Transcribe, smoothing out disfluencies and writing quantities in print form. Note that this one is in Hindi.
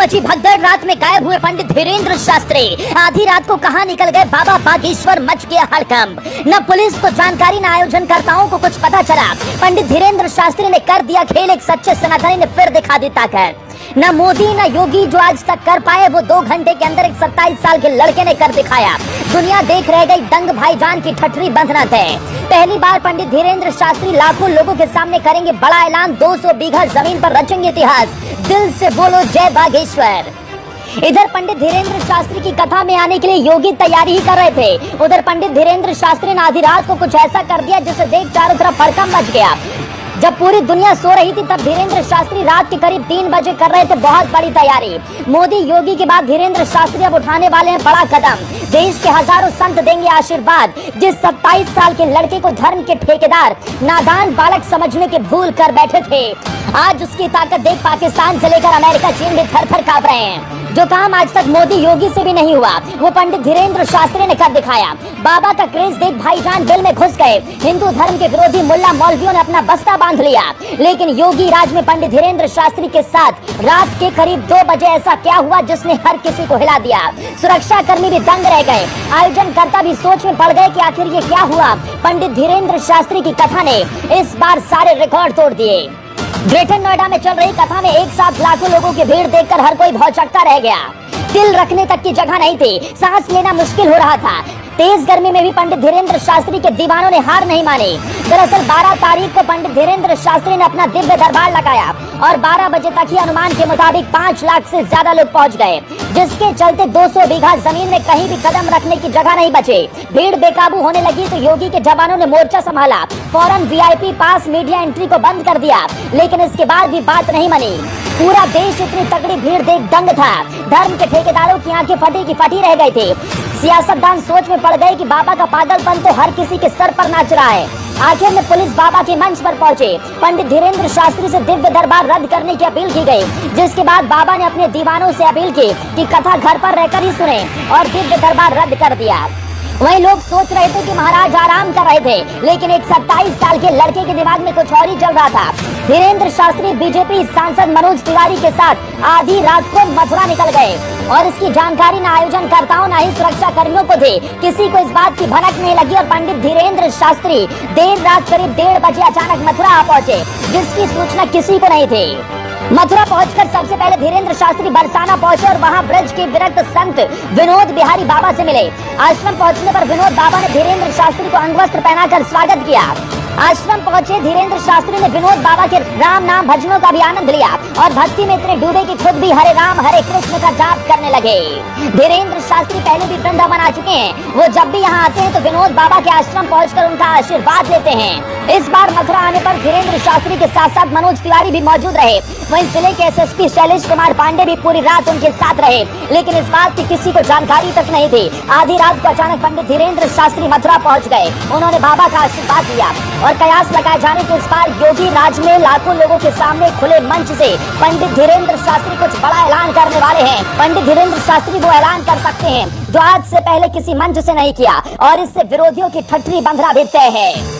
मची भगदड़, रात में गायब हुए पंडित धीरेन्द्र शास्त्री। आधी रात को कहां निकल गए बाबा बागेश्वर, मच गया हड़कंप। न पुलिस को जानकारी न आयोजनकर्ताओं को कुछ पता चला। पंडित धीरेन्द्र शास्त्री ने कर दिया खेल, एक सच्चे सनातनी ने फिर दिखा दी ताकत। न मोदी न योगी जो आज तक कर पाए, वो 2 घंटे के अंदर एक 27 साल के लड़के ने कर दिखाया। दुनिया देख रह गई, दंग भाईजान की ठठरी बंधना तय। पहली बार पंडित धीरेन्द्र शास्त्री लाखों लोगों के सामने करेंगे बड़ा ऐलान, 200 बीघा जमीन पर रचेंगे इतिहास। दिल से बोलो जय बागेश्वर। इधर पंडित धीरेन्द्र शास्त्री की कथा में आने के लिए योगी तैयारी ही कर रहे थे। उधर पंडित धीरेन्द्र शास्त्री ने आधी रात को कुछ ऐसा कर दिया जिसे देख चारों तरफ हड़कंप मच गया। जब पूरी दुनिया सो रही थी तब धीरेन्द्र शास्त्री रात के करीब 3 बजे कर रहे थे बहुत बड़ी तैयारी। मोदी योगी के बाद धीरेन्द्र शास्त्री अब उठाने वाले हैं बड़ा कदम। देश के हजारों संत देंगे आशीर्वाद। जिस 27 साल के लड़के को धर्म के ठेकेदार नादान बालक समझने के भूल कर बैठे थे, आज उसकी ताकत देख पाकिस्तान से लेकर अमेरिका, चीन भी थर-थर कांप रहे हैं। जो काम आज तक मोदी योगी से भी नहीं हुआ, वो पंडित धीरेन्द्र शास्त्री ने कर दिखाया। बाबा का क्रेज देख भाईजान दिल में घुस गए। हिंदू धर्म के विरोधी मुल्ला मौलवियों ने अपना बस्ता बांध लिया, लेकिन योगी राज में पंडित धीरेन्द्र शास्त्री के साथ रात के करीब 2 बजे ऐसा क्या हुआ जिसने हर किसी को हिला दिया। सुरक्षा कर्मी भी दंग रह गए, आयोजनकर्ता भी सोच में पड़ गए कि आखिर ये क्या हुआ। पंडित धीरेन्द्र शास्त्री की कथा ने इस बार सारे रिकॉर्ड तोड़ दिए। ग्रेटर नोएडा में चल रही कथा में एक साथ लाखों लोगों की भीड़ देखकर हर कोई भौचक्का रह गया। दिल रखने तक की जगह नहीं थी, सांस लेना मुश्किल हो रहा था। तेज गर्मी में भी पंडित धीरेन्द्र शास्त्री के दीवानों ने हार नहीं मानी। दरअसल 12 तारीख को पंडित धीरेन्द्र शास्त्री ने अपना दिव्य दरबार लगाया और 12 बजे तक ही अनुमान के मुताबिक 5 लाख से ज्यादा लोग पहुंच गए, जिसके चलते 200 बीघा जमीन में कहीं भी कदम रखने की जगह नहीं बचे। भीड़ बेकाबू होने लगी तो योगी के जवानों ने मोर्चा संभाला, फौरन VIP पास मीडिया एंट्री को बंद कर दिया, लेकिन इसके बाद भी बात नहीं बनी। पूरा देश इतनी तगड़ी भीड़ देख दंग था। धर्म के ठेकेदारों की आंखें फटी की फटी रह गई थी। सियासतदान सोच में पड़ गए कि बाबा का पागलपन तो हर किसी के सर पर नाच रहा है। आखिर में पुलिस बाबा के मंच पर पहुंचे। पंडित धीरेन्द्र शास्त्री से दिव्य दरबार रद्द करने की अपील की गई, जिसके बाद बाबा ने अपने दीवानों से अपील की कि कथा घर पर रहकर ही सुने और दिव्य दरबार रद्द कर दिया। वहीं लोग सोच रहे थे कि महाराज आराम कर रहे थे, लेकिन एक 27 साल के लड़के के दिमाग में कुछ और ही चल रहा था। धीरेन्द्र शास्त्री बीजेपी सांसद मनोज तिवारी के साथ आधी रात को मथुरा निकल गए और इसकी जानकारी न आयोजनकर्ताओं न ही सुरक्षा कर्मियों को थी। किसी को इस बात की भनक नहीं लगी और पंडित धीरेन्द्र शास्त्री देर रात करीब 1:30 बजे अचानक मथुरा आ पहुंचे, जिसकी सूचना किसी को नहीं थी। मथुरा पहुंचकर सबसे पहले धीरेन्द्र शास्त्री बरसाना पहुंचे और वहां ब्रज के विरक्त संत विनोद बिहारी बाबा से मिले। आश्रम पहुंचने पर विनोद बाबा ने धीरेन्द्र शास्त्री को अंगवस्त्र पहनाकर स्वागत किया। आश्रम पहुंचे धीरेन्द्र शास्त्री ने विनोद बाबा के राम नाम भजनों का भी आनंद लिया और भक्ति में इतने डूबे कि खुद भी हरे राम हरे कृष्ण का जाप करने लगे। धीरेन्द्र शास्त्री पहले भी वृंदावन आ चुके हैं। वो जब भी यहाँ आते हैं तो विनोद बाबा के आश्रम पहुंचकर उनका आशीर्वाद लेते हैं। इस बार मथुरा आने पर धीरेन्द्र शास्त्री के साथ साथ मनोज तिवारी भी मौजूद रहे। वहीं जिले के SSP शैलेश कुमार पांडे भी पूरी रात उनके साथ रहे, लेकिन इस बात की किसी को जानकारी तक नहीं थी। आधी रात को अचानक पंडित धीरेन्द्र शास्त्री मथुरा पहुंच गए। उन्होंने बाबा का आशीर्वाद लिया और कयास लगाए जाने के इस बार योगी राज में लाखों लोगों के सामने खुले मंच से पंडित धीरेन्द्र शास्त्री कुछ बड़ा ऐलान करने वाले हैं। पंडित धीरेन्द्र शास्त्री वो ऐलान कर सकते हैं जो आज से पहले किसी मंच से नहीं किया और इससे विरोधियों की ठठरी बंधना भी तय है।